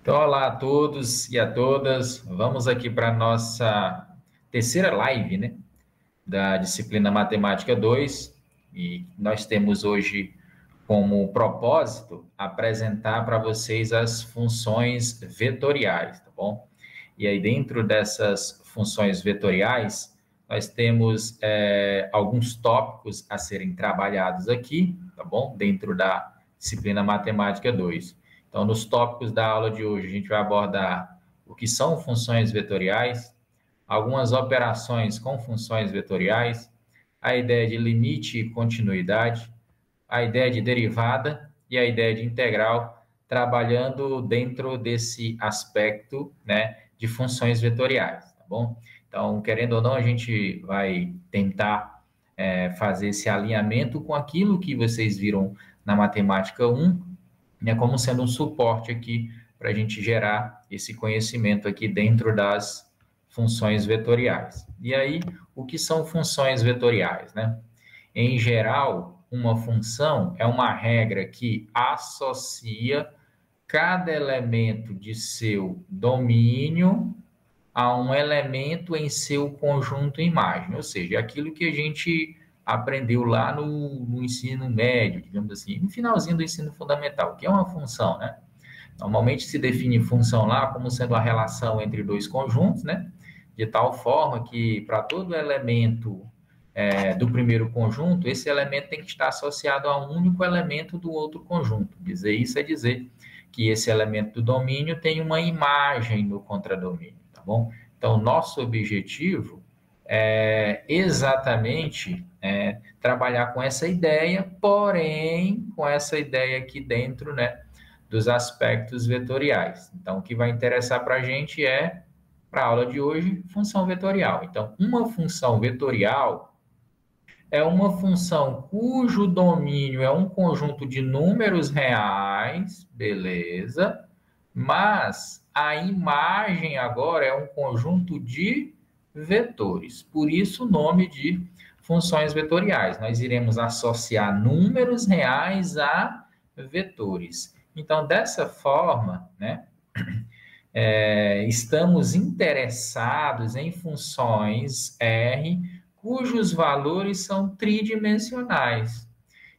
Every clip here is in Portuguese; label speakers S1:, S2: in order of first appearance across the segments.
S1: Então, olá a todos e a todas. Vamos aqui para a nossa terceira live, né, da disciplina Matemática 2. E nós temos hoje como propósito apresentar para vocês as funções vetoriais, tá bom? E aí, dentro dessas funções vetoriais, nós temos alguns tópicos a serem trabalhados aqui, tá bom? Dentro da disciplina Matemática 2. Então, nos tópicos da aula de hoje, a gente vai abordar o que são funções vetoriais, algumas operações com funções vetoriais, a ideia de limite e continuidade, a ideia de derivada e a ideia de integral, trabalhando dentro desse aspecto, né, de funções vetoriais, tá bom? Então, querendo ou não, a gente vai tentar fazer esse alinhamento com aquilo que vocês viram na matemática 1, né, como sendo um suporte aqui para a gente gerar esse conhecimento aqui dentro das funções vetoriais. E aí, o que são funções vetoriais, né? Em geral, uma função é uma regra que associa cada elemento de seu domínio a um elemento em seu conjunto imagem, ou seja, aquilo que a gente aprendeu lá no ensino médio, digamos assim, no finalzinho do ensino fundamental, que é uma função, né? Normalmente se define função lá como sendo a relação entre dois conjuntos, né? De tal forma que para todo elemento do primeiro conjunto, esse elemento tem que estar associado a um único elemento do outro conjunto. Dizer isso é dizer que esse elemento do domínio tem uma imagem no contradomínio, tá bom? Então, nosso objetivo é exatamente trabalhar com essa ideia, porém, com essa ideia aqui dentro, né, dos aspectos vetoriais. Então, o que vai interessar para a gente é, para a aula de hoje, função vetorial. Então, uma função vetorial é uma função cujo domínio é um conjunto de números reais, beleza, mas a imagem agora é um conjunto de vetores. Por isso o nome de funções vetoriais. Nós iremos associar números reais a vetores. Então, dessa forma, né, estamos interessados em funções R cujos valores são tridimensionais.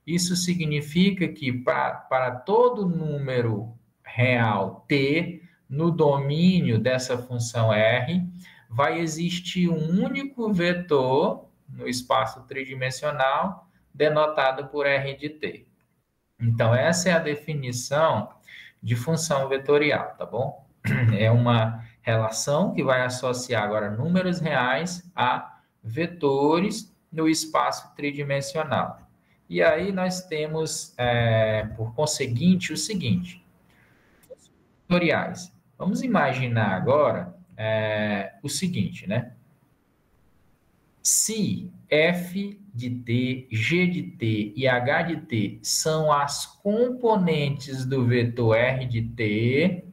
S1: Isso significa que para todo número real t no domínio dessa função R, vai existir um único vetor no espaço tridimensional denotado por R de t. Então, essa é a definição de função vetorial, tá bom? É uma relação que vai associar agora números reais a vetores no espaço tridimensional. E aí nós temos, por conseguinte, o seguinte: vetoriais. Vamos imaginar agora o seguinte, né? Se f de t, g de t e h de t são as componentes do vetor r de t,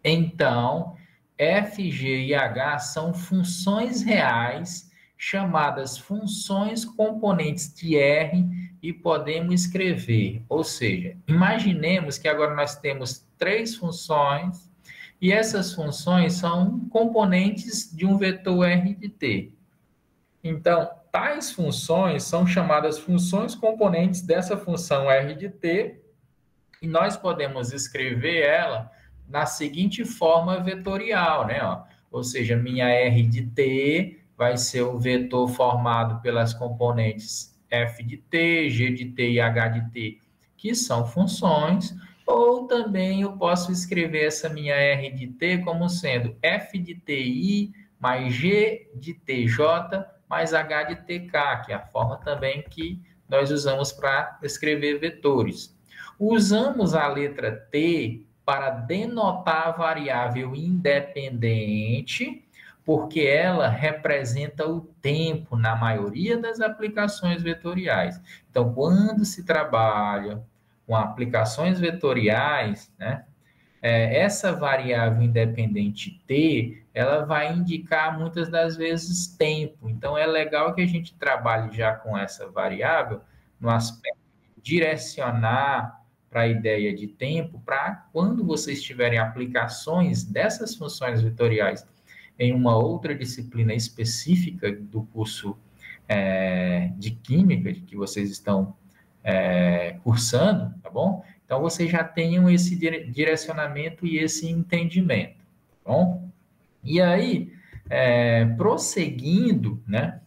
S1: então f, g e h são funções reais chamadas funções componentes de r e podemos escrever. Ou seja, imaginemos que agora nós temos três funções e essas funções são componentes de um vetor r de t. Então, tais funções são chamadas funções componentes dessa função r de t, e nós podemos escrever ela na seguinte forma vetorial, né? Ou seja, minha r de t vai ser o vetor formado pelas componentes f de t, g de t e h de t, que são funções, ou também eu posso escrever essa minha r de t como sendo f de ti mais g de tj mais h de tk, que é a forma também que nós usamos para escrever vetores. Usamos a letra T para denotar a variável independente, porque ela representa o tempo na maioria das aplicações vetoriais. Então, quando se trabalha com aplicações vetoriais, né, essa variável independente t, ela vai indicar muitas das vezes tempo. Então, é legal que a gente trabalhe já com essa variável no aspecto de direcionar a ideia de tempo, para quando vocês tiverem aplicações dessas funções vetoriais em uma outra disciplina específica do curso de Química que vocês estão cursando, tá bom? Então, vocês já tenham esse direcionamento e esse entendimento, tá bom? E aí, prosseguindo, né?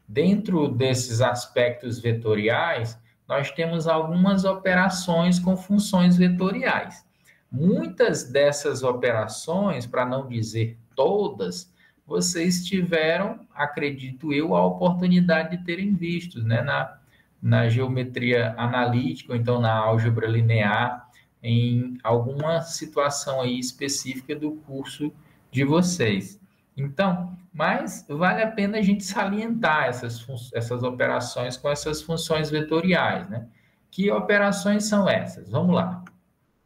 S1: Dentro desses aspectos vetoriais, nós temos algumas operações com funções vetoriais. Muitas dessas operações, para não dizer todas, vocês tiveram, acredito eu, a oportunidade de terem visto, né, na geometria analítica, ou então na álgebra linear, em alguma situação aí específica do curso de vocês. Então, mas vale a pena a gente salientar essas operações com essas funções vetoriais, né? Que operações são essas? Vamos lá.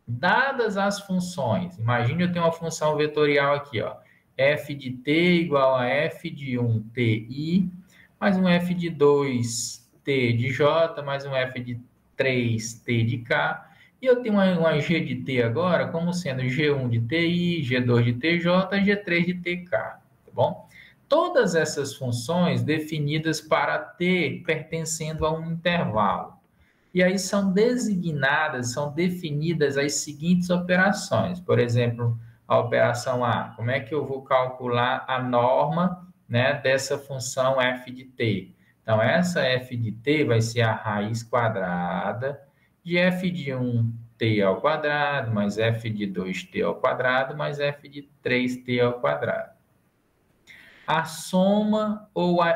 S1: Dadas as funções, imagine eu tenho uma função vetorial aqui, ó, f de t igual a f de 1ti, mais um f de 2t de j, mais um f de 3t de k, e eu tenho uma g de t agora como sendo g1 de ti, g2 de tj, g3 de tk, tá bom? Todas essas funções definidas para t pertencendo a um intervalo. E aí são designadas, são definidas as seguintes operações. Por exemplo, a operação A. Como é que eu vou calcular a norma, né, dessa função f de t? Então, essa f de t vai ser a raiz quadrada de f de 1t ao quadrado, mais f de 2t ao quadrado, mais f de 3t ao quadrado. A soma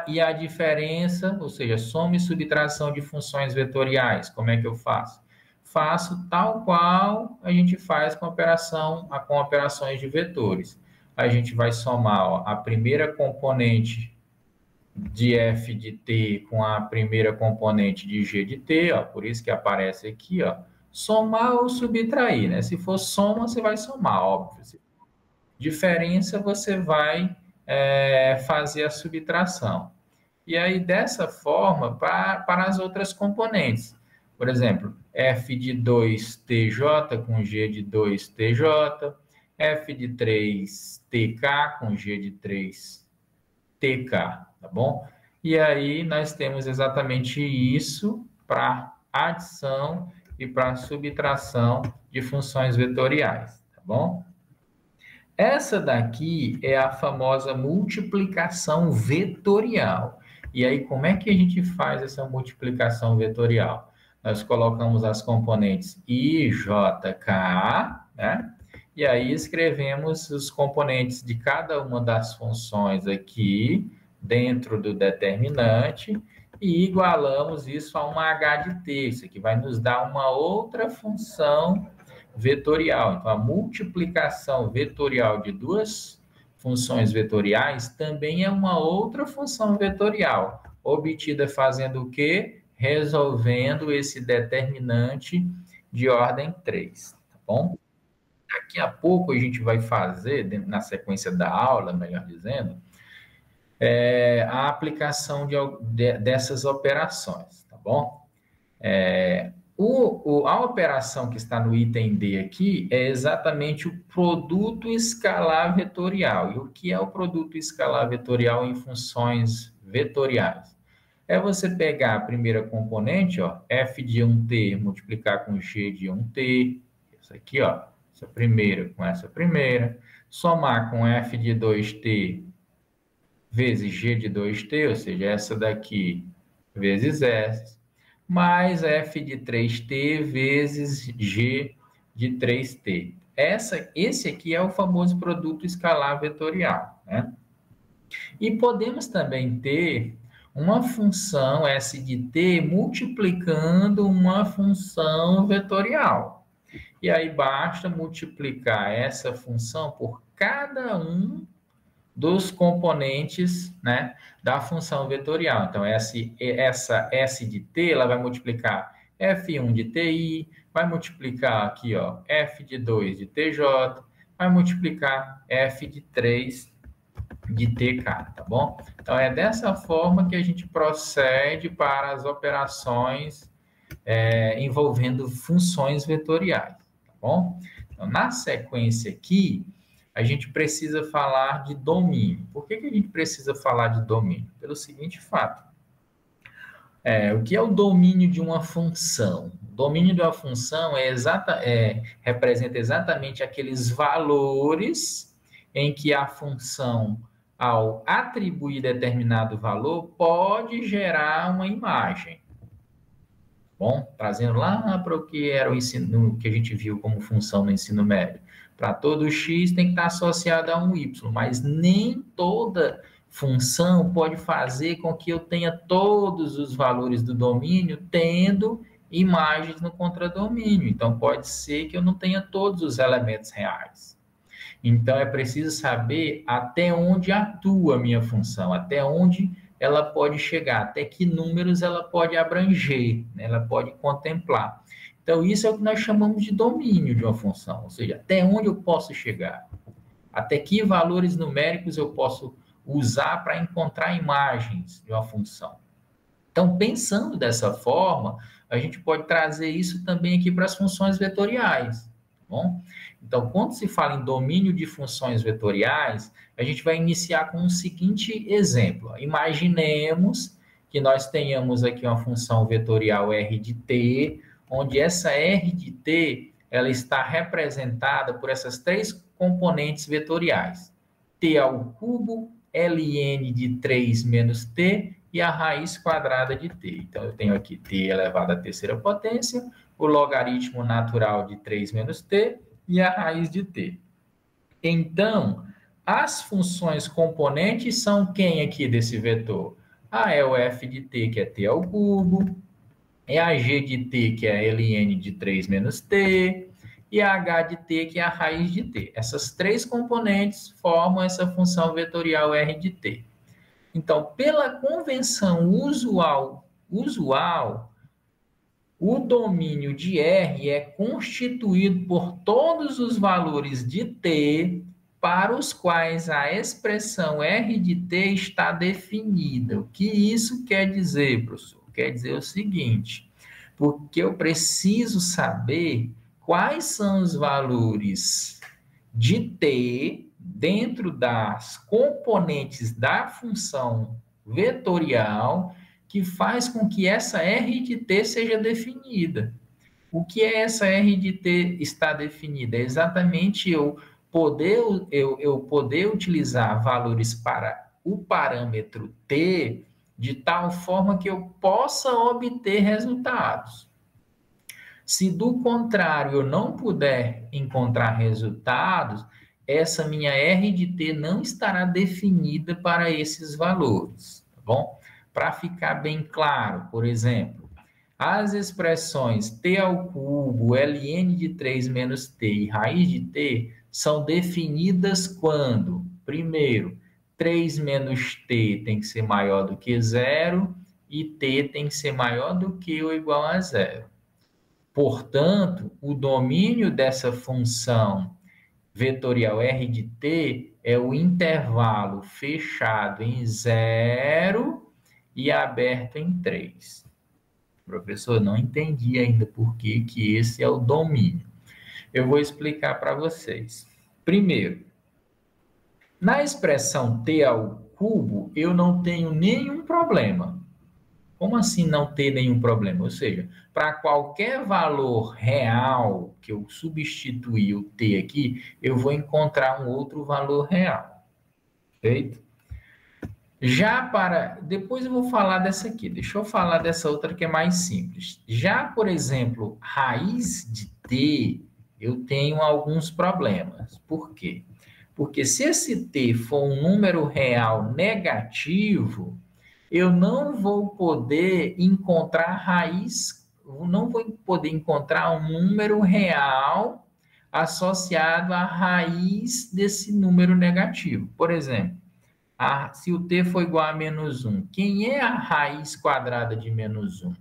S1: e a diferença, ou seja, soma e subtração de funções vetoriais. Como é que eu faço? Faço tal qual a gente faz com operações de vetores. A gente vai somar, ó, a primeira componente de f de t com a primeira componente de g de t, ó, por isso que aparece aqui, ó, somar ou subtrair, né? Se for soma, você vai somar, óbvio. Diferença, você vai fazer a subtração. E aí, dessa forma, para as outras componentes. Por exemplo, f de 2tj com g de 2tj, f de 3tk com g de 3tk, tá bom? E aí, nós temos exatamente isso para adição e para subtração de funções vetoriais, tá bom? Essa daqui é a famosa multiplicação vetorial. E aí, como é que a gente faz essa multiplicação vetorial? Nós colocamos as componentes I, J, K, né? E aí escrevemos os componentes de cada uma das funções aqui dentro do determinante e igualamos isso a uma H de t. Isso aqui vai nos dar uma outra função vetorial. Então, a multiplicação vetorial de duas funções vetoriais também é uma outra função vetorial, obtida fazendo o quê? Resolvendo esse determinante de ordem 3, tá bom? Daqui a pouco a gente vai fazer, na sequência da aula, melhor dizendo, a aplicação dessas operações, tá bom? A operação que está no item D aqui é exatamente o produto escalar vetorial. E o que é o produto escalar vetorial em funções vetoriais? É você pegar a primeira componente, ó, f de 1t, multiplicar com g de 1t, isso aqui, ó, essa primeira com essa primeira, somar com f de 2t vezes g de 2t, ou seja, essa daqui vezes essa, mais f de 3t vezes g de 3t. Esse aqui é o famoso produto escalar vetorial, né? E podemos também ter uma função S de t multiplicando uma função vetorial. E aí basta multiplicar essa função por cada um dos componentes, né, da função vetorial. Então, essa S de t, ela vai multiplicar f1 de ti, vai multiplicar aqui, ó, f de 2 de tj, vai multiplicar f de 3 de tk, tá bom? Então, é dessa forma que a gente procede para as operações envolvendo funções vetoriais, tá bom? Então, na sequência aqui, a gente precisa falar de domínio. Por que a gente precisa falar de domínio? Pelo seguinte fato. O que é o domínio de uma função? O domínio de uma função representa exatamente aqueles valores em que a função, ao atribuir determinado valor, pode gerar uma imagem. Bom, trazendo lá para o que era o ensino, que a gente viu como função no ensino médio. Para todo x tem que estar associado a um y, mas nem toda função pode fazer com que eu tenha todos os valores do domínio tendo imagens no contradomínio. Então, pode ser que eu não tenha todos os elementos reais. Então, é preciso saber até onde atua a minha função, até onde ela pode chegar, até que números ela pode abranger, né? Ela pode contemplar. Então, isso é o que nós chamamos de domínio de uma função, ou seja, até onde eu posso chegar, até que valores numéricos eu posso usar para encontrar imagens de uma função. Então, pensando dessa forma, a gente pode trazer isso também aqui para as funções vetoriais, tá bom? Então, quando se fala em domínio de funções vetoriais, a gente vai iniciar com o seguinte exemplo. Imaginemos que nós tenhamos aqui uma função vetorial r de t, onde essa r de t ela está representada por essas três componentes vetoriais. T ao cubo, ln de 3 menos t e a raiz quadrada de t. Então, eu tenho aqui t elevado à terceira potência, o logaritmo natural de 3 menos t, e a raiz de t. Então, as funções componentes são quem aqui desse vetor? É o f de t, que é t ao cubo, é a g de t, que é ln de 3 menos t, e a h de t, que é a raiz de t. Essas três componentes formam essa função vetorial r de t. Então, pela convenção usual, o domínio de R é constituído por todos os valores de T para os quais a expressão R de T está definida. O que isso quer dizer, professor? Quer dizer o seguinte, porque eu preciso saber quais são os valores de T dentro das componentes da função vetorial que faz com que essa R de t seja definida. O que é essa R de t está definida? É exatamente eu poder utilizar valores para o parâmetro t de tal forma que eu possa obter resultados. Se do contrário eu não puder encontrar resultados, essa minha R de t não estará definida para esses valores, tá bom? Para ficar bem claro, por exemplo, as expressões t ao cubo, ln de 3 menos t e raiz de t são definidas quando, primeiro, 3 menos t tem que ser maior do que zero e t tem que ser maior do que ou igual a zero. Portanto, o domínio dessa função vetorial r de t é o intervalo fechado em 0 e aberto em 3. Professor, não entendi ainda por que esse é o domínio. Eu vou explicar para vocês. Primeiro, na expressão t ao cubo, eu não tenho nenhum problema. Como assim não ter nenhum problema? Ou seja, para qualquer valor real que eu substituir o t aqui, eu vou encontrar um outro valor real. Feito? Já para... Depois eu vou falar dessa aqui. Deixa eu falar dessa outra que é mais simples. Já, por exemplo, raiz de t, eu tenho alguns problemas. Por quê? Porque se esse t for um número real negativo, eu não vou poder encontrar raiz, não vou poder encontrar um número real associado à raiz desse número negativo. Por exemplo, se o t for igual a menos 1, quem é a raiz quadrada de menos 1?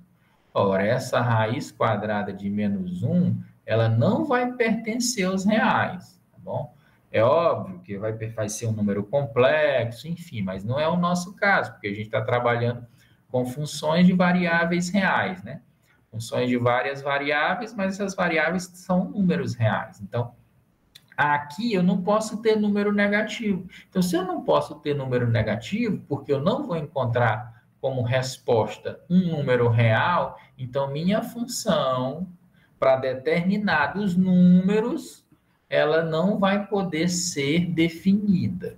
S1: Ora, essa raiz quadrada de menos 1, ela não vai pertencer aos reais, tá bom? É óbvio que vai ser um número complexo, enfim, mas não é o nosso caso, porque a gente está trabalhando com funções de variáveis reais, né? funções de várias variáveis, mas essas variáveis são números reais. Então, aqui eu não posso ter número negativo. Então, se eu não posso ter número negativo, porque eu não vou encontrar como resposta um número real, então minha função para determinados números, ela não vai poder ser definida.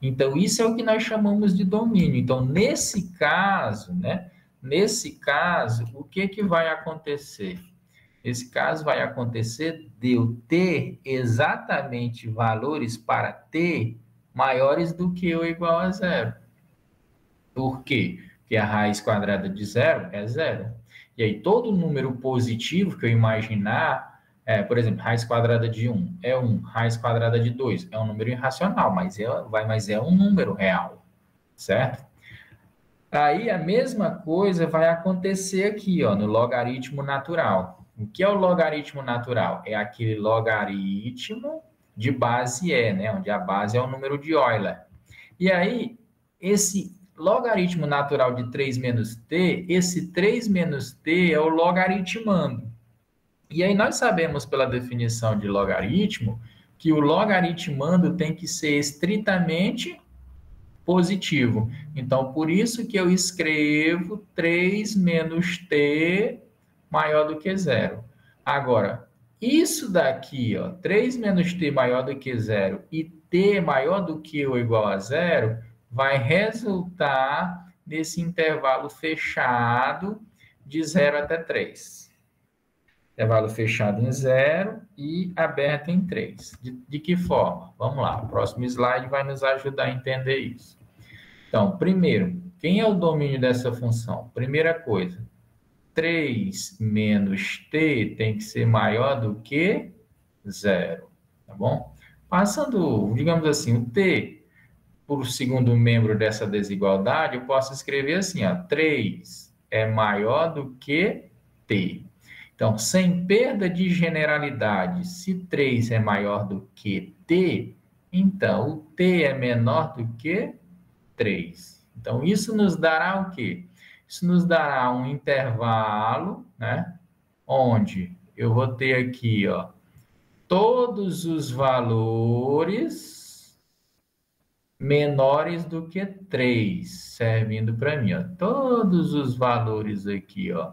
S1: Então, isso é o que nós chamamos de domínio. Então, nesse caso, né? Nesse caso, o que que vai acontecer? Esse caso vai acontecer de eu ter exatamente valores para t maiores do que ou igual a zero. Por quê? Porque a raiz quadrada de zero é zero. E aí, todo número positivo que eu imaginar, por exemplo, raiz quadrada de 1 é 1, raiz quadrada de 2 é um número irracional, mas é um número real, certo? Aí, a mesma coisa vai acontecer aqui, ó, no logaritmo natural. O que é o logaritmo natural? É aquele logaritmo de base E, né? Onde a base é o número de Euler. E aí, esse logaritmo natural de 3 menos t, esse 3 menos t é o logaritmando. E aí nós sabemos pela definição de logaritmo que o logaritmando tem que ser estritamente positivo. Então, por isso que eu escrevo 3 menos t maior do que zero. Agora, isso daqui, ó, 3 menos t maior do que zero e t maior do que ou igual a zero, vai resultar nesse intervalo fechado de 0 até 3. Intervalo fechado em 0 e aberto em 3. De que forma? Vamos lá, o próximo slide vai nos ajudar a entender isso. Então, primeiro, quem é o domínio dessa função? Primeira coisa, 3 menos t tem que ser maior do que 0, tá bom? Passando, digamos assim, o t por segundo membro dessa desigualdade, eu posso escrever assim, ó, 3 é maior do que t. Então, sem perda de generalidade, se 3 é maior do que t, então o t é menor do que 3. Então, isso nos dará o quê? Isso nos dará um intervalo, né? Onde eu vou ter aqui, ó, todos os valores menores do que 3, servindo para mim, ó. Todos os valores aqui, ó,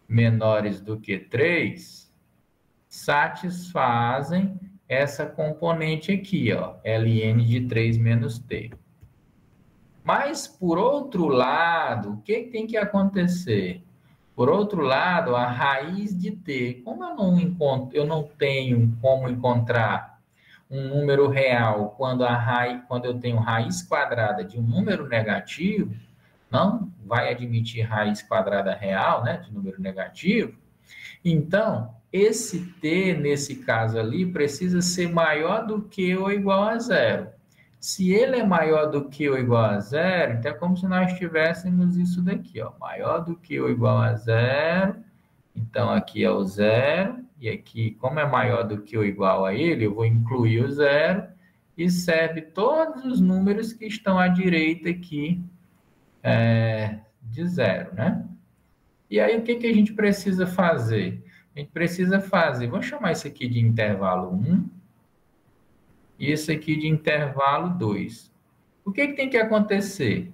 S1: menores do que 3, satisfazem essa componente aqui, ó, ln de 3 menos t. Mas, por outro lado, o que tem que acontecer? Por outro lado, a raiz de t, como eu não tenho como encontrar um número real quando eu tenho raiz quadrada de um número negativo, não vai admitir raiz quadrada real, né, de número negativo. Então, esse t, nesse caso ali, precisa ser maior do que ou igual a zero. Se ele é maior do que ou igual a zero, então é como se nós tivéssemos isso daqui, ó, maior do que ou igual a zero. Então, aqui é o zero, e aqui, como é maior do que ou igual a ele, eu vou incluir o zero, e serve todos os números que estão à direita aqui de zero, né? E aí, o que a gente precisa fazer? A gente precisa fazer, vamos chamar isso aqui de intervalo 1, e esse aqui de intervalo 2. O que tem que acontecer?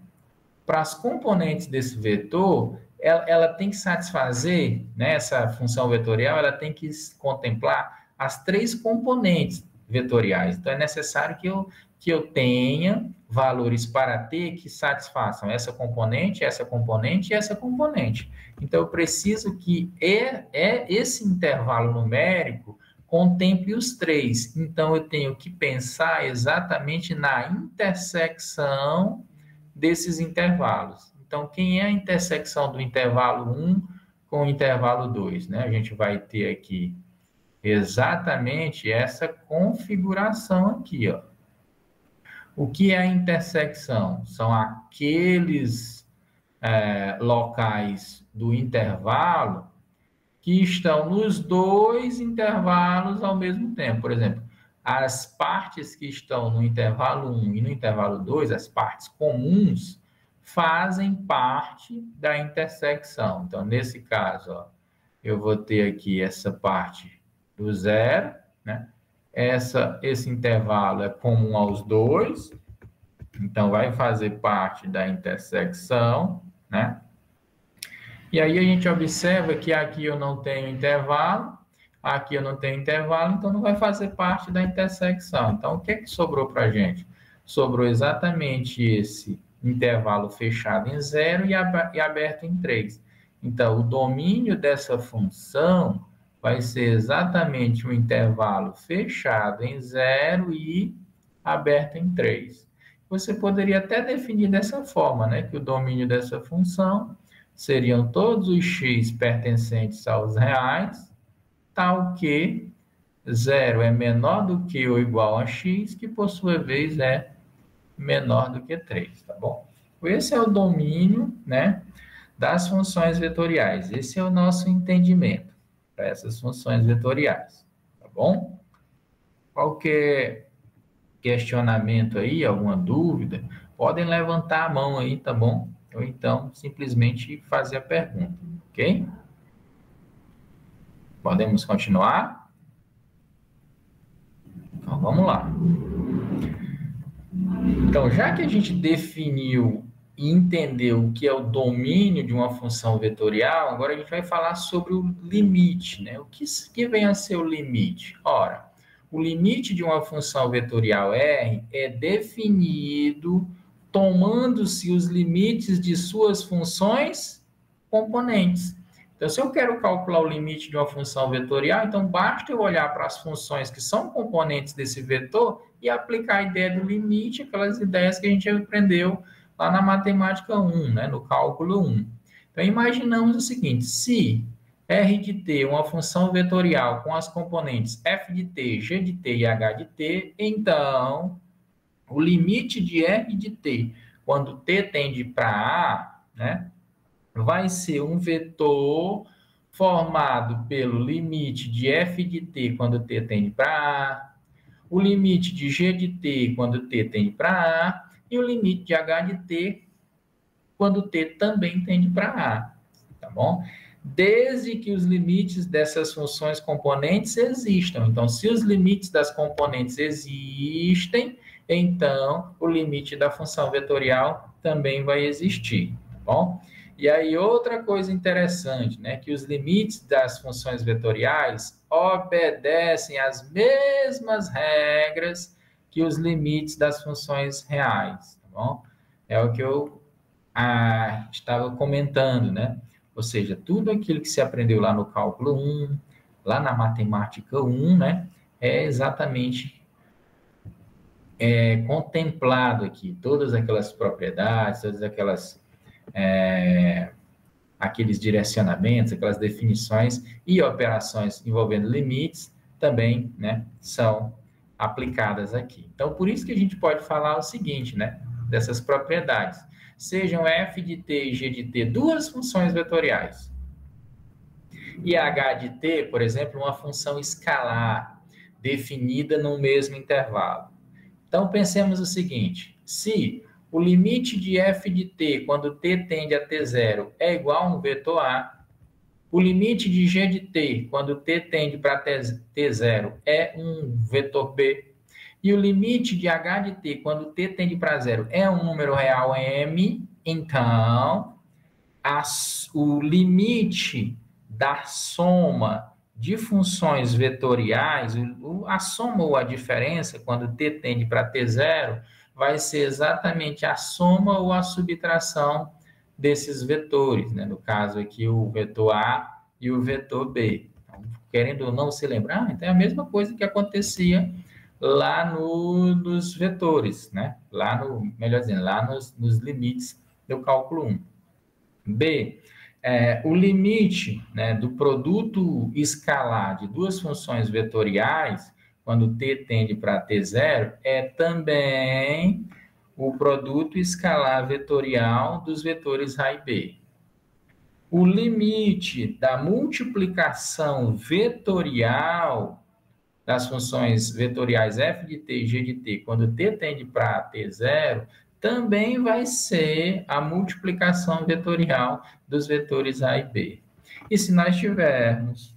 S1: Para as componentes desse vetor, ela tem que satisfazer, né, essa função vetorial, ela tem que contemplar as três componentes vetoriais. Então, é necessário que eu tenha valores para t que satisfaçam essa componente, essa componente e essa componente. Então, eu preciso que esse intervalo numérico contemple os três. Então, eu tenho que pensar exatamente na intersecção desses intervalos. Então, quem é a intersecção do intervalo 1 com o intervalo 2? Né? A gente vai ter aqui exatamente essa configuração aqui, ó. O que é a intersecção? São aqueles locais do intervalo que estão nos dois intervalos ao mesmo tempo. Por exemplo, as partes que estão no intervalo 1 e no intervalo 2, as partes comuns, fazem parte da intersecção. Então, nesse caso, ó, eu vou ter aqui essa parte do zero, né? Esse intervalo é comum aos dois, então vai fazer parte da intersecção, né? E aí a gente observa que aqui eu não tenho intervalo, aqui eu não tenho intervalo, então não vai fazer parte da intersecção. Então, o que é que sobrou para a gente? Sobrou exatamente esse intervalo fechado em 0 e aberto em 3. Então, o domínio dessa função vai ser exatamente o intervalo fechado em 0 e aberto em 3. Você poderia até definir dessa forma, né? Que o domínio dessa função seriam todos os x pertencentes aos reais, tal que 0 é menor do que ou igual a x, que por sua vez é menor do que 3, tá bom? Esse é o domínio, né, das funções vetoriais. Esse é o nosso entendimento para essas funções vetoriais, tá bom? Qualquer questionamento aí, alguma dúvida, podem levantar a mão aí, tá bom? Ou então simplesmente fazer a pergunta, ok? Podemos continuar? Então vamos lá. Então, já que a gente definiu e entendeu o que é o domínio de uma função vetorial, agora a gente vai falar sobre o limite, né? O que vem a ser o limite? Ora, o limite de uma função vetorial R é definido tomando-se os limites de suas funções componentes. Então, se eu quero calcular o limite de uma função vetorial, então basta eu olhar para as funções que são componentes desse vetor e aplicar a ideia do limite, aquelas ideias que a gente aprendeu lá na matemática 1, né, no cálculo 1. Então, imaginamos o seguinte, se R de t é uma função vetorial com as componentes f de t, g de t e h de t, então, o limite de R de t, quando t tende para A, né, vai ser um vetor formado pelo limite de f de t quando t tende para A, o limite de g de t quando t tende para A e o limite de h de t quando t também tende para A, tá bom? Desde que os limites dessas funções componentes existam. Então, se os limites das componentes existem, então o limite da função vetorial também vai existir, tá bom? E aí, outra coisa interessante, né? Que os limites das funções vetoriais obedecem às mesmas regras que os limites das funções reais, tá bom? É o que eu estava comentando, né? Ou seja, tudo aquilo que se aprendeu lá no cálculo 1, lá na matemática 1, né? É exatamente contemplado aqui, todas aquelas propriedades, todas aquelas aqueles direcionamentos, aquelas definições e operações envolvendo limites também, né, são aplicadas aqui. Então, por isso que a gente pode falar o seguinte, né, dessas propriedades. Sejam f de t e g de t duas funções vetoriais. E h de t, por exemplo, uma função escalar definida no mesmo intervalo. Então, pensemos o seguinte, se o limite de f de t, quando t tende a t0, é igual a um vetor A. O limite de g de t, quando t tende para t0, é um vetor B. E o limite de h de t, quando t tende para 0, é um número real m. Então, o limite da soma de funções vetoriais, a soma ou a diferença, quando t tende para t0, vai ser exatamente a soma ou a subtração desses vetores, né? No caso aqui, o vetor A e o vetor B. Então, querendo ou não se lembrar, então é a mesma coisa que acontecia lá nos vetores, né? Melhor dizendo, lá nos limites do cálculo 1. B, o limite, né, do produto escalar de duas funções vetoriais, quando t tende para t0, é também o produto escalar vetorial dos vetores A e B. O limite da multiplicação vetorial das funções vetoriais f de t e g de t, quando t tende para t0, também vai ser a multiplicação vetorial dos vetores A e B. E se nós tivermos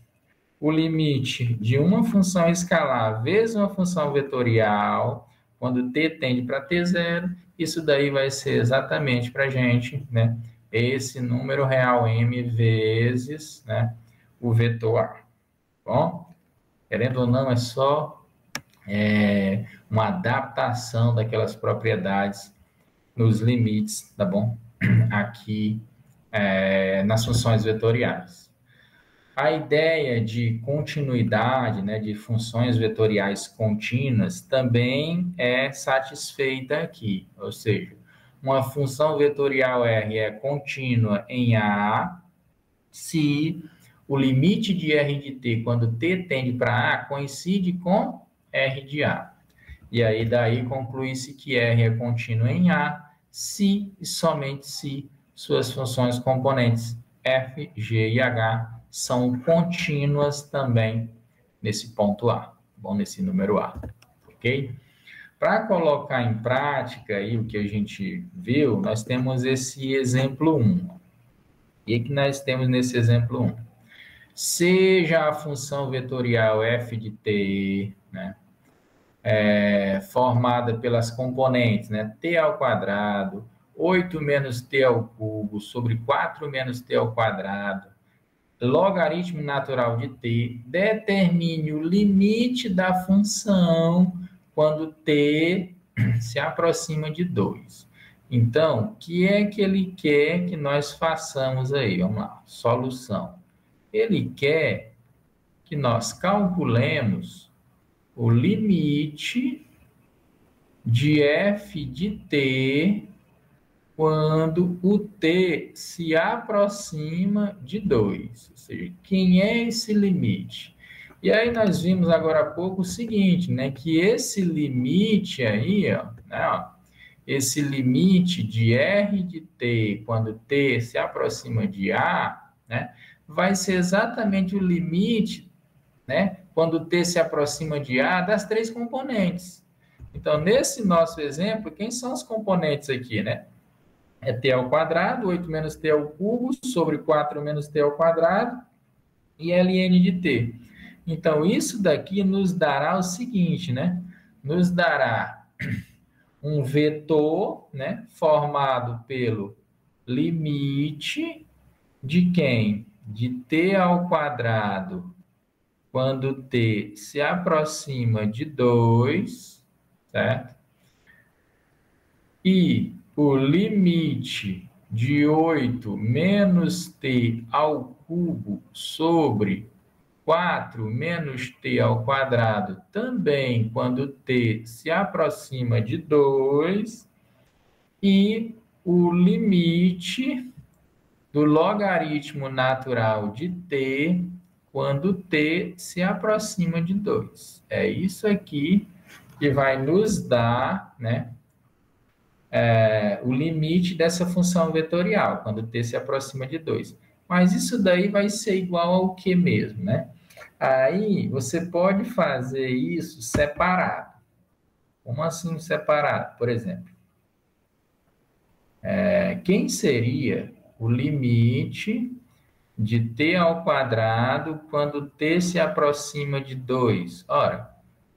S1: o limite de uma função escalar vezes uma função vetorial, quando t tende para t zero, isso daí vai ser exatamente para a gente, né, esse número real m vezes, né, o vetor a. Bom, querendo ou não, é só uma adaptação daquelas propriedades nos limites, tá bom? Aqui nas funções vetoriais. A ideia de continuidade, né, de funções vetoriais contínuas também é satisfeita aqui, ou seja, uma função vetorial R é contínua em A se o limite de R de t, quando t tende para A, coincide com R de A. E aí daí conclui-se que R é contínuo em A se e somente se suas funções componentes f, g e h são contínuas também nesse ponto A, bom, nesse número A, ok? Para colocar em prática aí o que a gente viu, nós temos esse exemplo 1. E o que nós temos nesse exemplo 1? Seja a função vetorial f de t, né, formada pelas componentes, né, t ao quadrado, 8 menos t ao cubo sobre 4 menos t ao quadrado, logaritmo natural de t, determine o limite da função quando t se aproxima de 2. Então, o que é que ele quer que nós façamos aí? Vamos lá, solução. Ele quer que nós calculemos o limite de f de t quando o t se aproxima de 2. Ou seja, quem é esse limite? E aí nós vimos agora há pouco o seguinte, né, que esse limite aí, ó, né, ó, esse limite de r de t quando t se aproxima de a, né, vai ser exatamente o limite, né, quando t se aproxima de a das três componentes. Então, nesse nosso exemplo, quem são os componentes aqui, né? É t ao quadrado, 8 menos t ao cubo, sobre 4 menos t ao quadrado, e ln de t. Então, isso daqui nos dará o seguinte, né? Nos dará um vetor, né, formado pelo limite de quem? De t ao quadrado, quando t se aproxima de 2, certo? E o limite de 8 menos t ao cubo sobre 4 menos t ao quadrado, também quando t se aproxima de 2, e o limite do logaritmo natural de t quando t se aproxima de 2. É isso aqui que vai nos dar, né, o limite dessa função vetorial, quando t se aproxima de 2. Mas isso daí vai ser igual ao que mesmo, né? Aí você pode fazer isso separado. Como assim separado? Por exemplo, quem seria o limite de t ao quadrado quando t se aproxima de 2? Ora,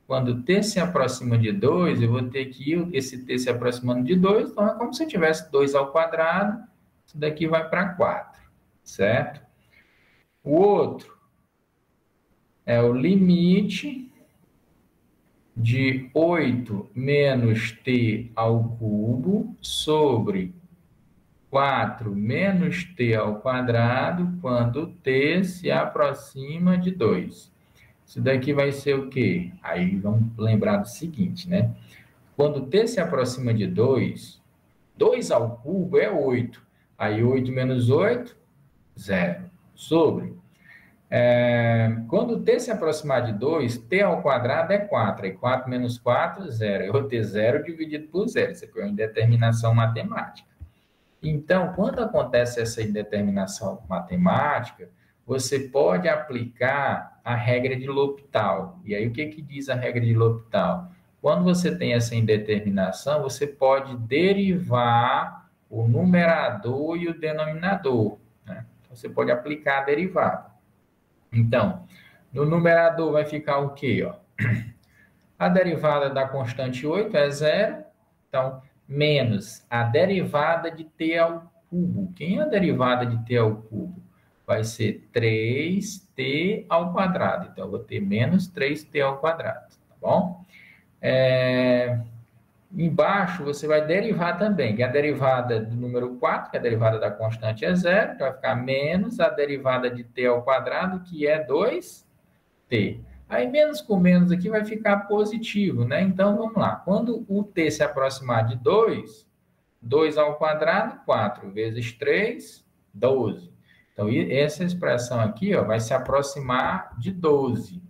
S1: quando t se aproxima de 2, eu vou ter que esse t se aproximando de 2, então é como se eu tivesse 2 ao quadrado, isso daqui vai para 4, certo? O outro é o limite de 8 menos t ao cubo sobre 4 menos t ao quadrado quando t se aproxima de 2. Isso daqui vai ser o quê? Aí vamos lembrar do seguinte, né? Quando t se aproxima de 2, 2 ao cubo é 8. Aí 8 menos 8, 0. Sobre. Quando t se aproximar de 2, t ao quadrado é 4. Aí 4 menos 4, 0. Eu vou ter 0 dividido por 0. Isso aqui é uma indeterminação matemática. Então, quando acontece essa indeterminação matemática, você pode aplicar a regra de L'Hopital. E aí, o que diz a regra de L'Hopital? Quando você tem essa indeterminação, você pode derivar o numerador e o denominador, né? Você pode aplicar a derivada. Então, no numerador vai ficar o quê? Ó? A derivada da constante 8 é zero. Então, menos a derivada de t ao cubo. Quem é a derivada de t ao cubo? Vai ser 3t ao quadrado. Então, eu vou ter menos 3t ao quadrado, tá bom? Embaixo, você vai derivar também, que é a derivada do número 4, que é a derivada da constante é zero, então vai ficar menos a derivada de t ao quadrado, que é 2t. Aí, menos com menos aqui vai ficar positivo, né? Então, vamos lá. Quando o t se aproximar de 2, 2 ao quadrado, 4 vezes 3, 12. Então, essa expressão aqui, ó, vai se aproximar de 12.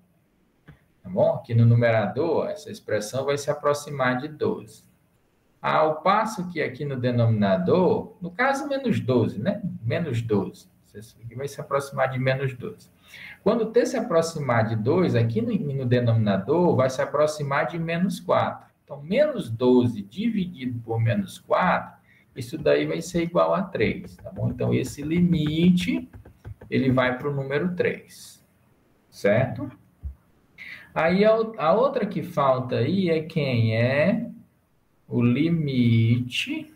S1: Tá bom? Aqui no numerador, essa expressão vai se aproximar de 12. Ao passo que aqui no denominador, no caso, menos 12, né? Menos 12. Isso aqui vai se aproximar de menos 12. Quando t se aproximar de 2, aqui no denominador, vai se aproximar de menos 4. Então, menos 12 dividido por menos 4, isso daí vai ser igual a 3, tá bom? Então, esse limite, ele vai para o número 3, certo? Aí, a outra que falta aí é quem? É o limite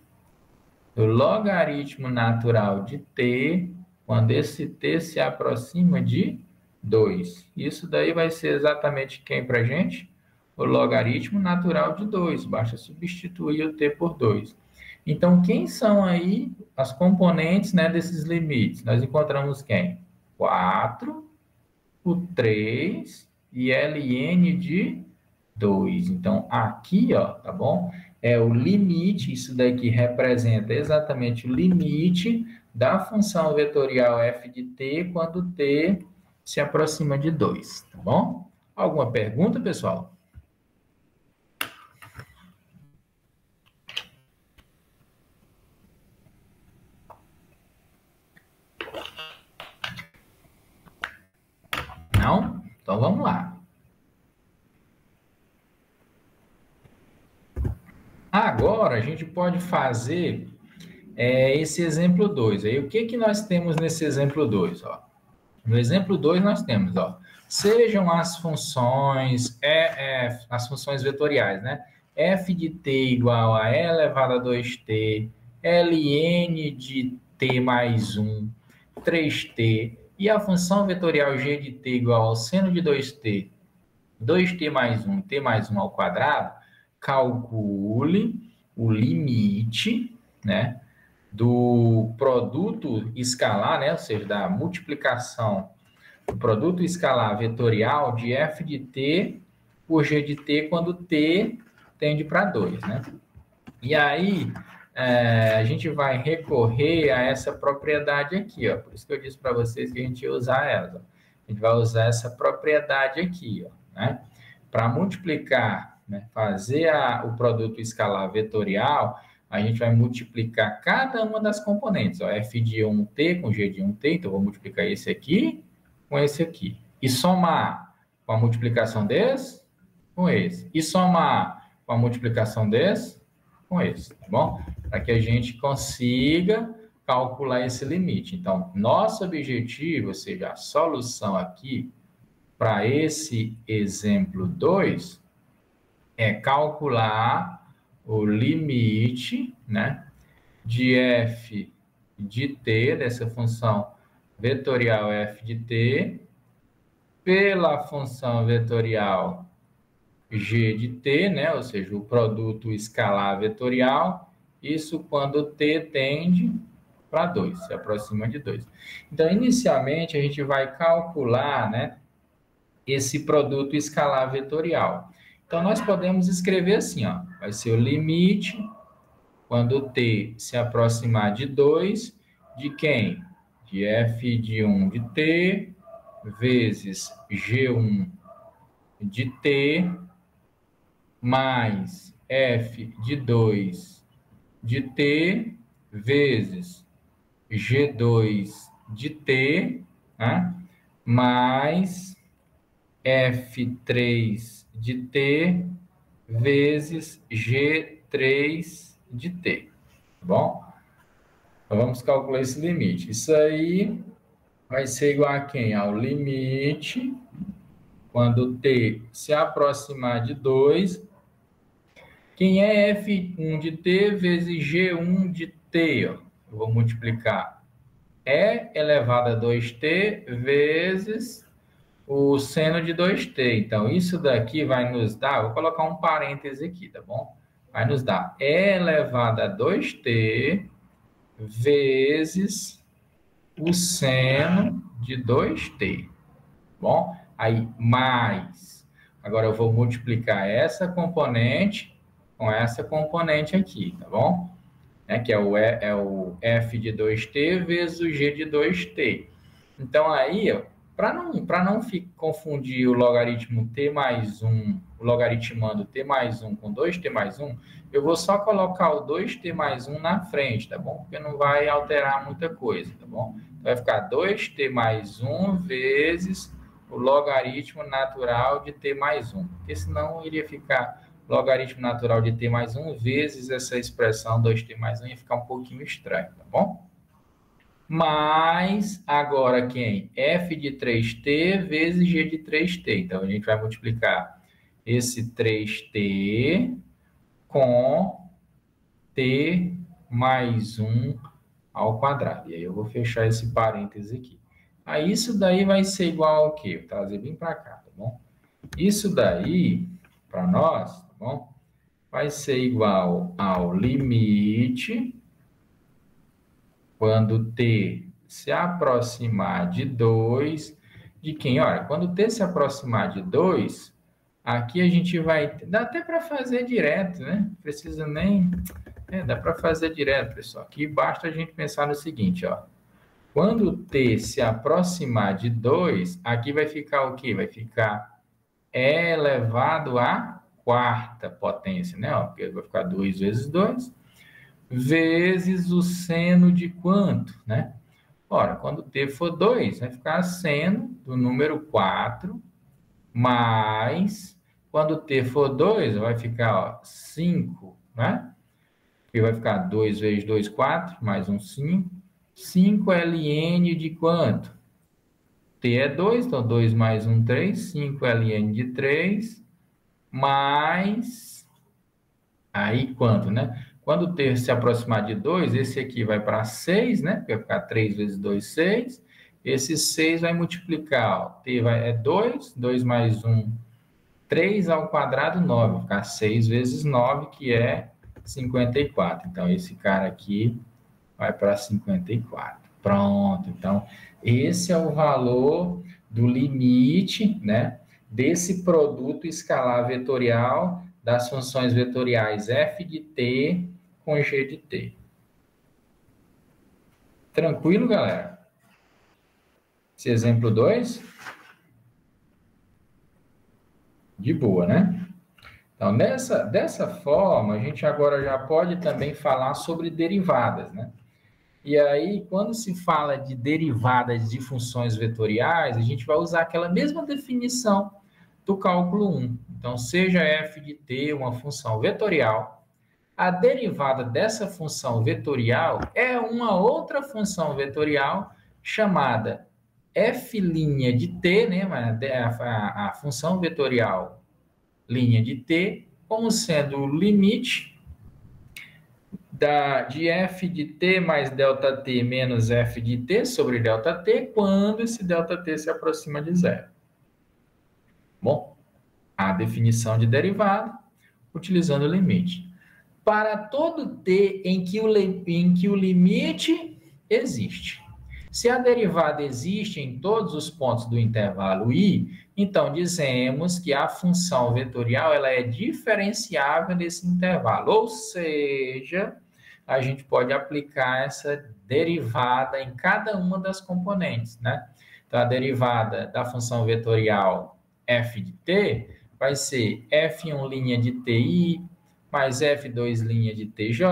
S1: do logaritmo natural de t, quando esse t se aproxima de 2. Isso daí vai ser exatamente quem para a gente? O logaritmo natural de 2. Basta substituir o t por 2. Então, quem são aí as componentes, né, desses limites? Nós encontramos quem? 4, o 3 e ln de 2. Então, aqui, ó, tá bom? É o limite, isso daqui representa exatamente o limite da função vetorial f de t quando t se aproxima de 2, tá bom? Alguma pergunta, pessoal? Não? Então, vamos lá. Agora, a gente pode fazer esse exemplo 2. Aí, o que que nós temos nesse exemplo 2? Ó? No exemplo 2, nós temos, ó, sejam as funções, as funções vetoriais, né? F de t igual a e elevado a 2t, ln de t mais 1, 3t, e a função vetorial g de t igual ao seno de 2t, 2t mais 1, t mais 1 ao quadrado, calcule o limite, né, do produto escalar, né, ou seja, da multiplicação do produto escalar vetorial de f de t por g de t quando t tende para 2, né? E aí, a gente vai recorrer a essa propriedade aqui, ó. Por isso que eu disse para vocês que a gente ia usar ela. A gente vai usar essa propriedade aqui, ó, né? Para multiplicar, né, fazer o produto escalar vetorial, a gente vai multiplicar cada uma das componentes. Ó, f de 1t com g de 1t, então eu vou multiplicar esse aqui com esse aqui. E somar com a multiplicação desse com esse. E somar com a multiplicação desse com esse, tá bom? Para que a gente consiga calcular esse limite. Então, nosso objetivo, ou seja, a solução aqui para esse exemplo 2 é calcular o limite, né, de f de t, dessa função vetorial f de t, pela função vetorial g de t, né, ou seja, o produto escalar vetorial, isso quando t tende para 2, se aproxima de 2. Então, inicialmente, a gente vai calcular, né, esse produto escalar vetorial. Então, nós podemos escrever assim, ó, vai ser o limite, quando t se aproximar de 2, de quem? De f de 1 de t, vezes g1 de t, mais f de 2 de t, vezes g2 de t, né? Mais f3 de t, vezes g3 de t, tá bom? Então, vamos calcular esse limite. Isso aí vai ser igual a quem? Ao limite, quando t se aproximar de 2, quem é f1 de t vezes g1 de t, ó. Eu vou multiplicar e elevado a 2t vezes o seno de 2t. Então, isso daqui vai nos dar, vou colocar um parêntese aqui, tá bom? Vai nos dar e elevado a 2t vezes o seno de 2t, bom? Aí, mais. Agora, eu vou multiplicar essa componente com essa componente aqui, tá bom? Que é o f de 2t vezes o g de 2t. Então, aí, para não confundir o logaritmo t mais 1, o logaritmando t mais 1 com 2t mais 1, eu vou só colocar o 2t mais 1 na frente, tá bom? Porque não vai alterar muita coisa, tá bom? Então, vai ficar 2t mais 1 vezes o logaritmo natural de t mais 1. Porque senão iria ficar logaritmo natural de t mais 1 vezes essa expressão 2t mais 1 ia ficar um pouquinho estranho, tá bom? Mas agora quem? F de 3t vezes g de 3t. Então, a gente vai multiplicar esse 3t com t mais 1 ao quadrado. E aí eu vou fechar esse parêntese aqui. Aí isso daí vai ser igual ao quê? Vou trazer bem para cá, tá bom? Isso daí, para nós, tá bom? Vai ser igual ao limite quando t se aproximar de 2, de quem? Olha, quando t se aproximar de 2, aqui a gente vai... Dá até para fazer direto, né? Precisa nem... dá para fazer direto, pessoal. Aqui basta a gente pensar no seguinte, ó. Quando t se aproximar de 2, aqui vai ficar o quê? Vai ficar e elevado à quarta potência, né? Ó, porque vai ficar 2 vezes 2, vezes o seno de quanto, né? Ora, quando t for 2, vai ficar seno do número 4, mais, quando t for 2, vai ficar, ó, 5, né? Porque vai ficar 2 vezes 2, 4, mais um 5. 5 ln de quanto? T é 2, então 2 mais 1, 3. 5 ln de 3, mais... Aí quanto, né? Quando o t se aproximar de 2, esse aqui vai para 6, né? Porque vai ficar 3 vezes 2, 6. Esse 6 vai multiplicar, ó. T é 2, 2 mais 1, 3 ao quadrado, 9. Vai ficar 6 vezes 9, que é 54. Então, esse cara aqui vai para 54. Pronto. Então, esse é o valor do limite, né, desse produto escalar vetorial das funções vetoriais f de t com g de t. Tranquilo, galera? Esse exemplo 2? De boa, né? Então, dessa forma, a gente agora já pode também falar sobre derivadas, né? E aí, quando se fala de derivadas de funções vetoriais, a gente vai usar aquela mesma definição do cálculo 1. Então, seja f de t uma função vetorial, a derivada dessa função vetorial é uma outra função vetorial chamada f' de t, né? A função vetorial linha de t, como sendo o limite de f de t mais ΔT menos f de t sobre ΔT, quando esse ΔT se aproxima de zero. Bom, a definição de derivada, utilizando o limite. Para todo t em que o limite existe. Se a derivada existe em todos os pontos do intervalo i, então dizemos que a função vetorial ela é diferenciável nesse intervalo, ou seja, a gente pode aplicar essa derivada em cada uma das componentes, né? Então, a derivada da função vetorial f de t vai ser f1' de ti mais f2' de tj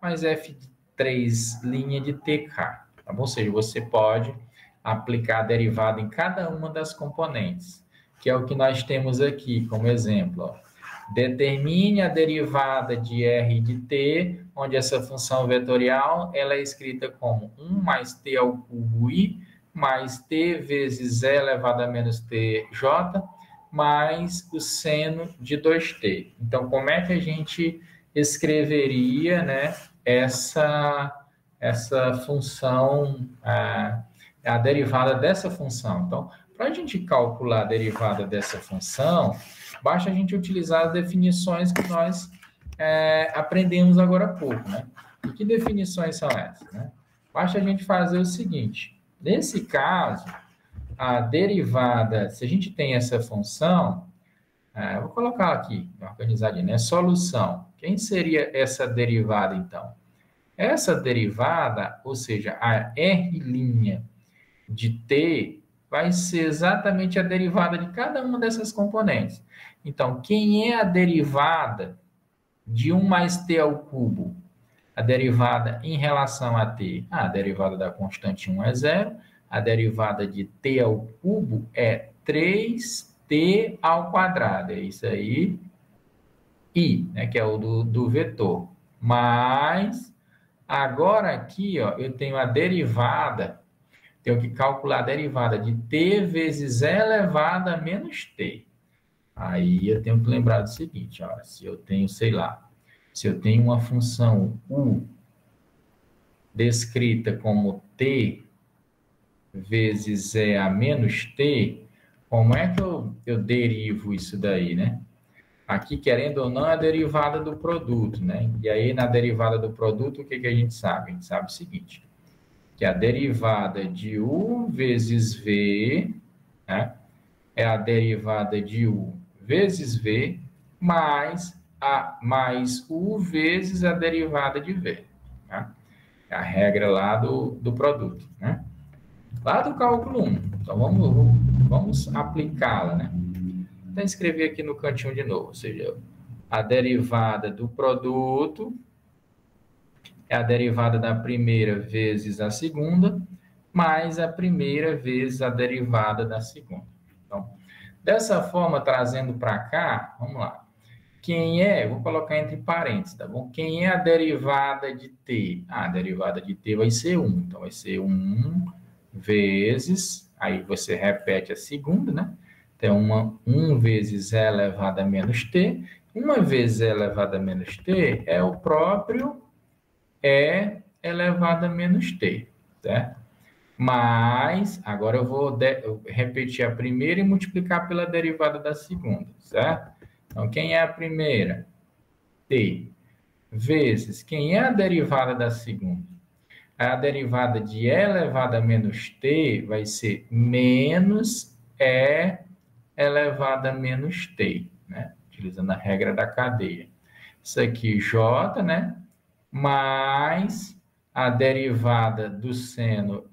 S1: mais f3' de tk. Tá bom? Ou seja, você pode aplicar a derivada em cada uma das componentes, que é o que nós temos aqui como exemplo, ó. Determine a derivada de r de t, onde essa função vetorial ela é escrita como 1 mais t ao cubo i mais t vezes e elevado a menos tj, mais o seno de 2t. Então, como é que a gente escreveria, né, essa função, a derivada dessa função? Então, para a gente calcular a derivada dessa função, basta a gente utilizar as definições que nós aprendemos agora há pouco, né? E que definições são essas, né? Basta a gente fazer o seguinte: nesse caso, a derivada, se a gente tem essa função, eu vou colocar aqui, organizadinho, né? Solução. Quem seria essa derivada, então? Essa derivada, ou seja, a R' de t, vai ser exatamente a derivada de cada uma dessas componentes. Então, quem é a derivada de 1 mais t ao cubo? A derivada em relação a t, a derivada da constante 1 é zero, a derivada de t ao cubo é 3t ao quadrado, é isso aí, i, né, que é o do vetor. Mas, agora aqui, ó, eu tenho a derivada, tenho que calcular a derivada de t vezes e elevado a menos t. Aí eu tenho que lembrar do seguinte, ó, se eu tenho, sei lá, se eu tenho uma função u descrita como t vezes e a menos t, como é que eu derivo isso daí, né? Aqui, querendo ou não, é a derivada do produto, né? E aí, na derivada do produto, o que a gente sabe? A gente sabe o seguinte, que a derivada de u vezes v, né, é a derivada de u vezes v mais u vezes a derivada de v, tá? É a regra lá do produto, né? Lá do cálculo 1. Então, vamos aplicá-la, né? Vou escrever aqui no cantinho de novo, ou seja, a derivada do produto é a derivada da primeira vezes a segunda, mais a primeira vezes a derivada da segunda. Então, dessa forma, trazendo para cá, vamos lá. Vou colocar entre parênteses, tá bom? Quem é a derivada de t? A derivada de t vai ser 1. Então, vai ser 1 vezes, aí você repete a segunda, né? Então, 1 vezes e elevado a menos t. 1 vezes e elevado a menos t é o próprio e elevado a menos t, certo? Mas, agora eu vou repetir a primeira e multiplicar pela derivada da segunda, certo? Então, quem é a primeira? T. Vezes, quem é a derivada da segunda? A derivada de e elevado a menos t vai ser menos e elevado a menos t, né? Utilizando a regra da cadeia. Isso aqui, j, né? Mais a derivada do seno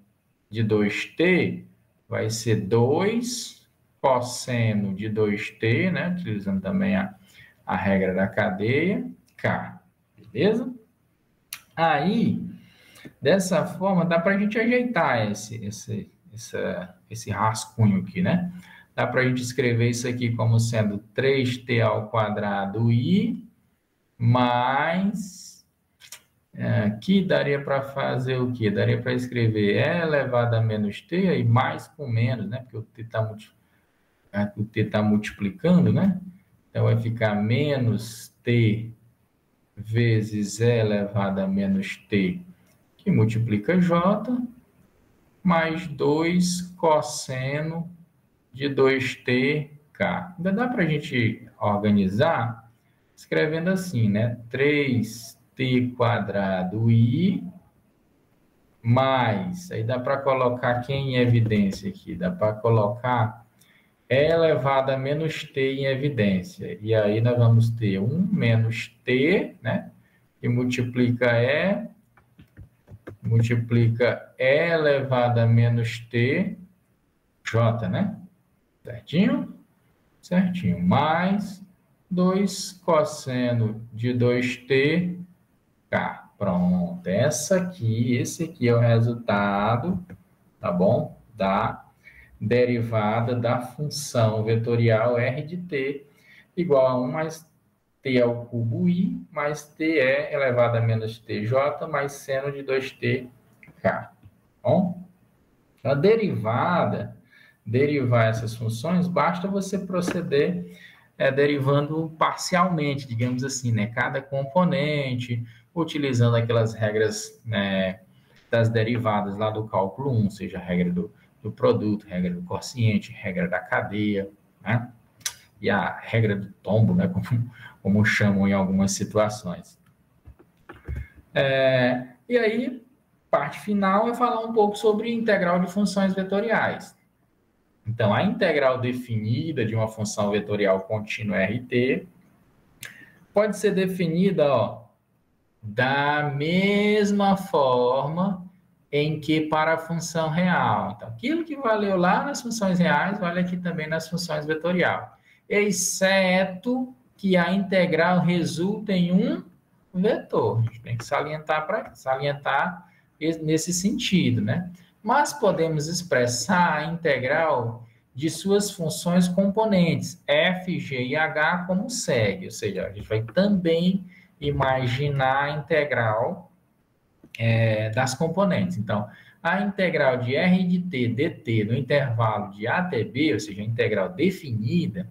S1: de 2t vai ser 2 cosseno de 2t, né? Utilizando também a regra da cadeia, k, beleza? Aí, dessa forma, dá para a gente ajeitar esse rascunho aqui, né? Dá para a gente escrever isso aqui como sendo 3t ao quadrado i mais... Aqui daria para fazer o quê? Daria para escrever e elevado a menos t e mais com menos, né? Porque o t tá multiplicando, né? Então, vai ficar menos t vezes e elevado a menos t, que multiplica j, mais 2 cosseno de 2tk. Ainda dá para a gente organizar escrevendo assim, né? 3t quadrado i mais, aí dá para colocar quem em evidência aqui? Dá para colocar e elevado a menos t em evidência. E aí nós vamos ter 1 menos t, né? Que multiplica e elevado a menos t, j, né? Certinho? Certinho. Mais 2 cosseno de 2t, k. Pronto. Esse aqui é o resultado, tá bom? Da derivada da função vetorial r de t igual a 1 mais t ao cubo i mais t e elevado a menos tj mais seno de 2t k. Bom? Então, a derivar essas funções, basta você proceder derivando parcialmente, digamos assim, né? Cada componente, utilizando aquelas regras, né, das derivadas lá do cálculo 1, seja a regra do produto, regra do quociente, regra da cadeia, né? E a regra do tombo, né? Como chamam em algumas situações. E aí, parte final é falar um pouco sobre integral de funções vetoriais. Então, a integral definida de uma função vetorial contínua RT pode ser definida, da mesma forma em que para a função real. Então, aquilo que valeu lá nas funções reais, vale aqui também nas funções vetorial. Exceto que a integral resulta em um vetor. A gente tem que salientar nesse sentido, né? Mas podemos expressar a integral de suas funções componentes, f, g e h, como segue. Ou seja, a gente vai também imaginar a integral das componentes. Então, a integral de r de t dt no intervalo de a até b, ou seja, a integral definida,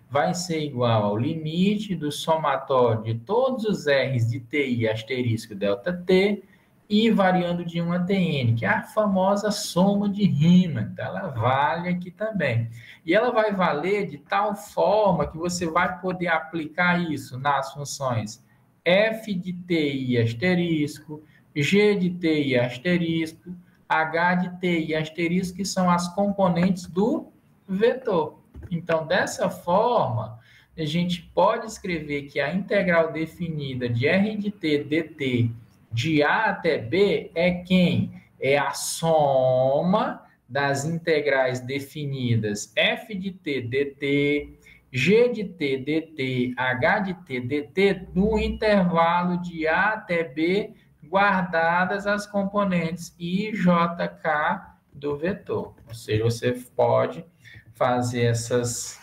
S1: vai ser igual ao limite do somatório de todos os r's de ti asterisco delta t e variando de 1 até n, que é a famosa soma de Riemann. Então, ela vale aqui também. E ela vai valer de tal forma que você vai poder aplicar isso nas funções f de ti asterisco, g de ti asterisco, h de ti asterisco, que são as componentes do vetor. Então, dessa forma, a gente pode escrever que a integral definida de r de t dt de a até b é quem? É a soma das integrais definidas f de t dt, g de t dt, h de t dt, no intervalo de a até b, guardadas as componentes i, j, k do vetor. Ou seja, você pode fazer essas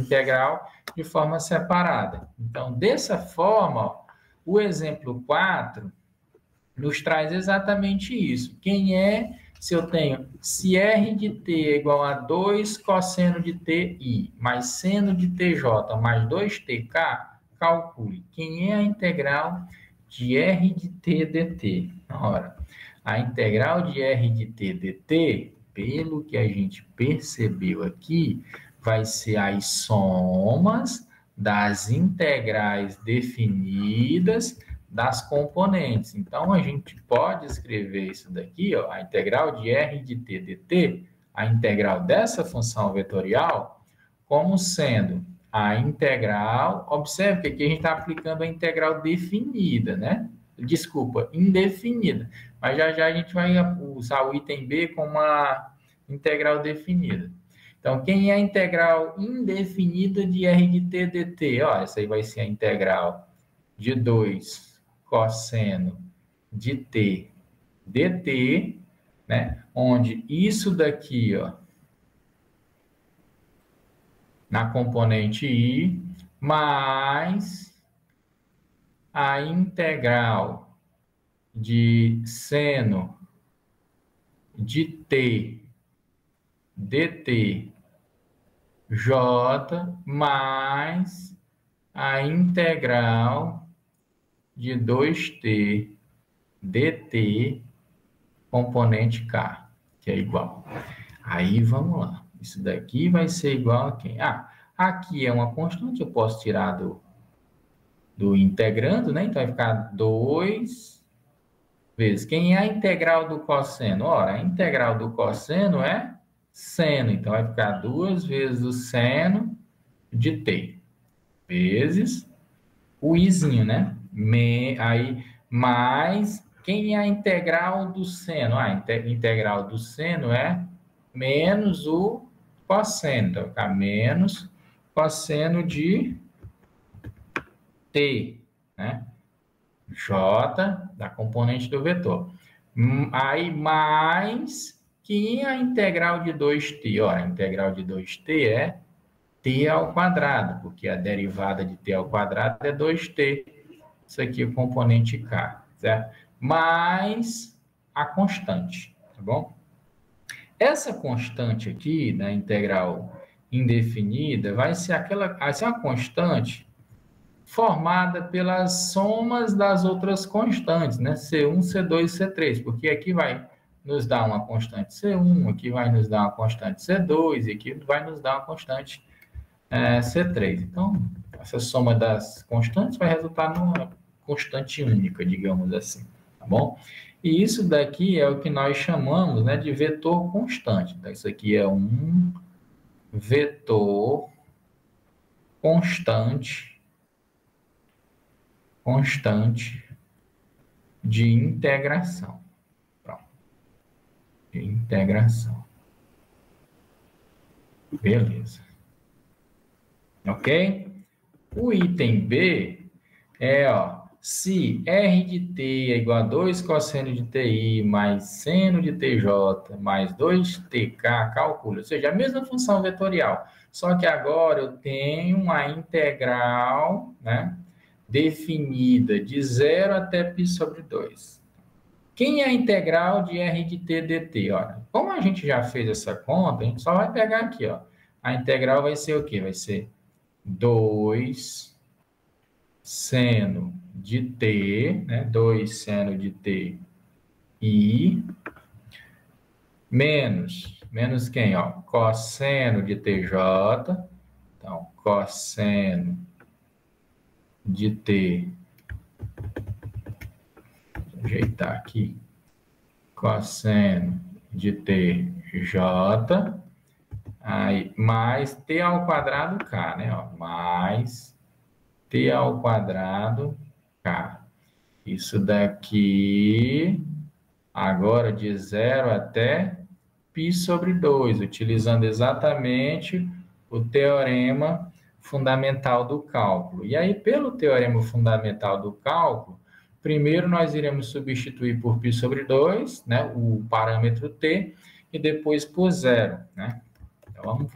S1: integral de forma separada. Então, dessa forma, o exemplo 4 nos traz exatamente isso. Se r de t é igual a 2 cosseno de ti mais seno de tj mais 2tk, calcule quem é a integral de r de t dt. Ora, a integral de r de t dt, pelo que a gente percebeu aqui, vai ser as somas das integrais definidas das componentes. Então, a gente pode escrever isso daqui, a integral de r de t dt, a integral dessa função vetorial, como sendo a integral, observe que aqui a gente está aplicando a integral definida, né? Desculpa, indefinida. Mas já a gente vai usar o item B como uma integral definida. Então, quem é a integral indefinida de r de t dt? Essa aí vai ser a integral de 2 cosseno de t dt, né? Onde isso daqui, na componente i, mais a integral de seno de t dt j mais a integral de 2t dt componente k, que é igual. Aí, vamos lá. Isso daqui vai ser igual a quem? Aqui é uma constante, eu posso tirar do integrando, né? Então, vai ficar 2 vezes. Quem é a integral do cosseno? Ora, a integral do cosseno é seno. Então, vai ficar 2 vezes o seno de t, vezes o izinho, né? Aí, mais, quem é a integral do seno? A integral do seno é menos o cosseno. Então, vai ficar menos cosseno de t, né? J da componente do vetor. Aí, mais, quem é a integral de 2t? Ora, a integral de 2t é t ao quadrado, porque a derivada de t ao quadrado é 2t. Isso aqui é o componente k, certo? Mais a constante, tá bom? Essa constante aqui, da integral indefinida, vai ser uma constante formada pelas somas das outras constantes, né? C1, C2 e C3, porque aqui vai nos dar uma constante C1, aqui vai nos dar uma constante C2 e aqui vai nos dar uma constante C3. Então, essa soma das constantes vai resultar numa constante única, digamos assim, tá bom? E isso daqui é o que nós chamamos, né, de vetor constante. Então, isso aqui é um vetor constante de integração. Pronto. De integração. Beleza. Ok? O item B é, ó, se R de t é igual a 2 cosseno de ti mais seno de tj mais 2tk, calcula. Ou seja, a mesma função vetorial. Só que agora eu tenho uma integral, né, definida de 0 até π sobre 2. Quem é a integral de R de t dt? Olha, como a gente já fez essa conta, a gente só vai pegar aqui, ó. A integral vai ser o quê? Vai ser 2 seno de t, né? 2 seno de t i menos quem, ó? Cosseno de tj. Então, cosseno de t, vou ajeitar aqui, cosseno de tj, aí, mais t ao quadrado k, né? Ó, mais t ao quadrado k. Isso daqui, agora de 0 até π sobre 2, utilizando exatamente o teorema fundamental do cálculo. E aí, pelo teorema fundamental do cálculo, primeiro nós iremos substituir por π sobre 2, né, o parâmetro t, e depois por 0, né? Então,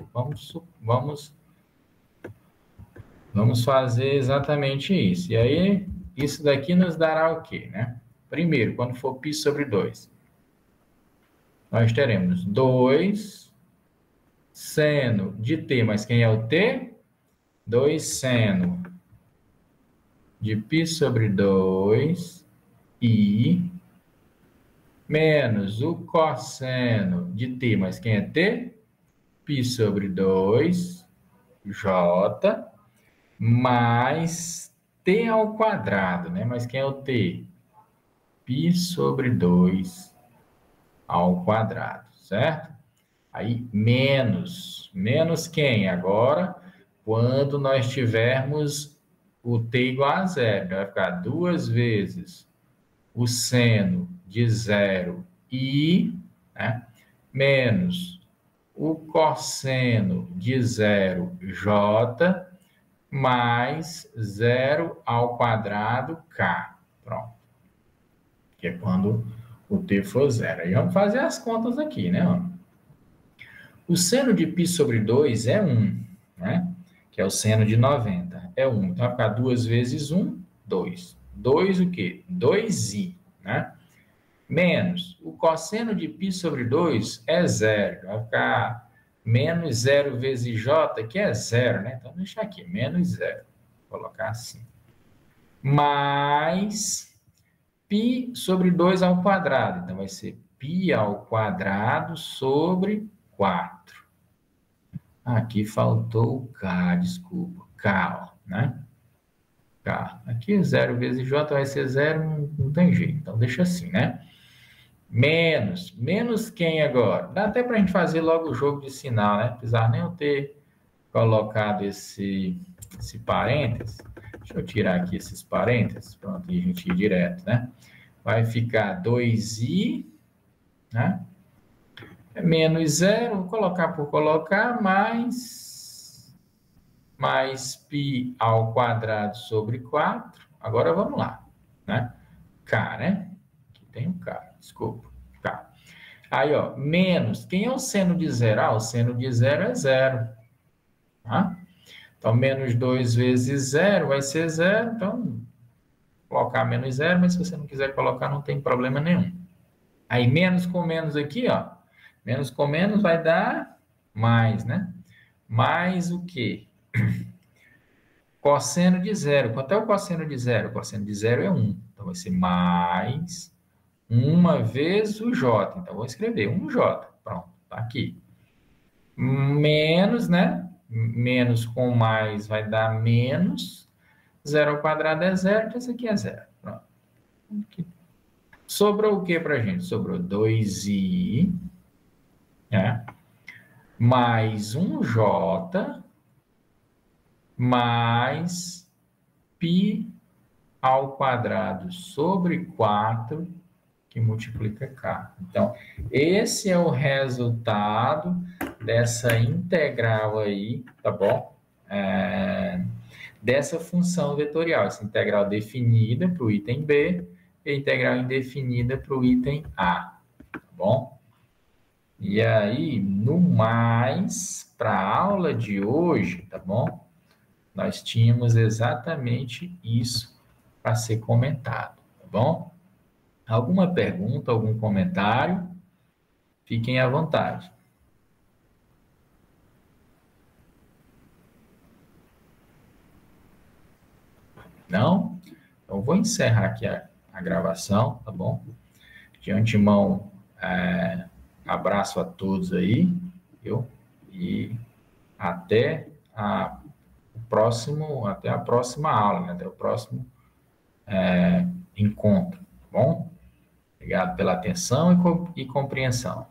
S1: vamos fazer exatamente isso. E aí, isso daqui nos dará o quê, né? Primeiro, quando for π sobre 2, nós teremos 2 seno de t, mas quem é o t? 2 seno de π sobre 2 i menos o cosseno de t, mas quem é t? π sobre 2 j mais t ao quadrado, né? Mas quem é o t? π sobre 2 ao quadrado, certo? Aí, menos quem? Agora, quando nós tivermos o t igual a 0, vai ficar 2 vezes o seno de 0 i, né? Menos o cosseno de 0 j, mais 0 ao quadrado k. Pronto. Que é quando o t for 0. Aí vamos fazer as contas aqui, né? O seno de π sobre 2 é 1, né? Que é o seno de 90. É 1. Então vai ficar 2 vezes 1, 2. 2 o quê? 2i, né? Menos o cosseno de π sobre 2 é 0. Vai ficar menos 0 vezes j, que é 0, né? Então, deixa aqui, menos 0. Vou colocar assim. Mais π sobre 2 ao quadrado. Então, vai ser π ao quadrado sobre 4. Aqui faltou o k, desculpa. K, ó, né? K. Aqui 0 vezes j vai ser 0, não tem jeito. Então, deixa assim, né? Menos quem agora? Dá até para a gente fazer logo o jogo de sinal, né? Não precisar nem eu ter colocado esse parênteses. Deixa eu tirar aqui esses parênteses, pronto, e a gente ir direto, né? Vai ficar 2i, né? Menos 0, vou colocar por colocar, mais π ao quadrado sobre 4. Agora vamos lá, né? K, né? Aqui tem um K, desculpa, K. Aí, ó, menos, quem é o seno de 0? Ah, o seno de 0 é 0, tá? Então, menos 2 vezes 0 vai ser 0, então, colocar menos 0, mas se você não quiser colocar, não tem problema nenhum. Aí, menos com menos aqui, ó, Menos com menos vai dar mais, né? Mais o quê? Cosseno de zero. Quanto é o cosseno de zero? O cosseno de zero é 1. Então, vai ser mais uma vez o j. Então, vou escrever 1j. Pronto, tá aqui. Menos, né? Menos com mais vai dar menos. Zero ao quadrado é zero, então isso aqui é zero. Pronto. Aqui. Sobrou o que para a gente? Sobrou 2i, né? Mais 1j, mais π ao quadrado sobre 4, que multiplica k. Então, esse é o resultado dessa integral aí, tá bom? Dessa função vetorial, essa integral definida para o item B e a integral indefinida para o item A, tá bom? E aí, no mais, para a aula de hoje, tá bom? Nós tínhamos exatamente isso para ser comentado, tá bom? Alguma pergunta, algum comentário? Fiquem à vontade. Não? Então, vou encerrar aqui a gravação, tá bom? De antemão, abraço a todos aí, viu? E até até a próxima aula, né? Até o próximo encontro, tá bom? Obrigado pela atenção e compreensão.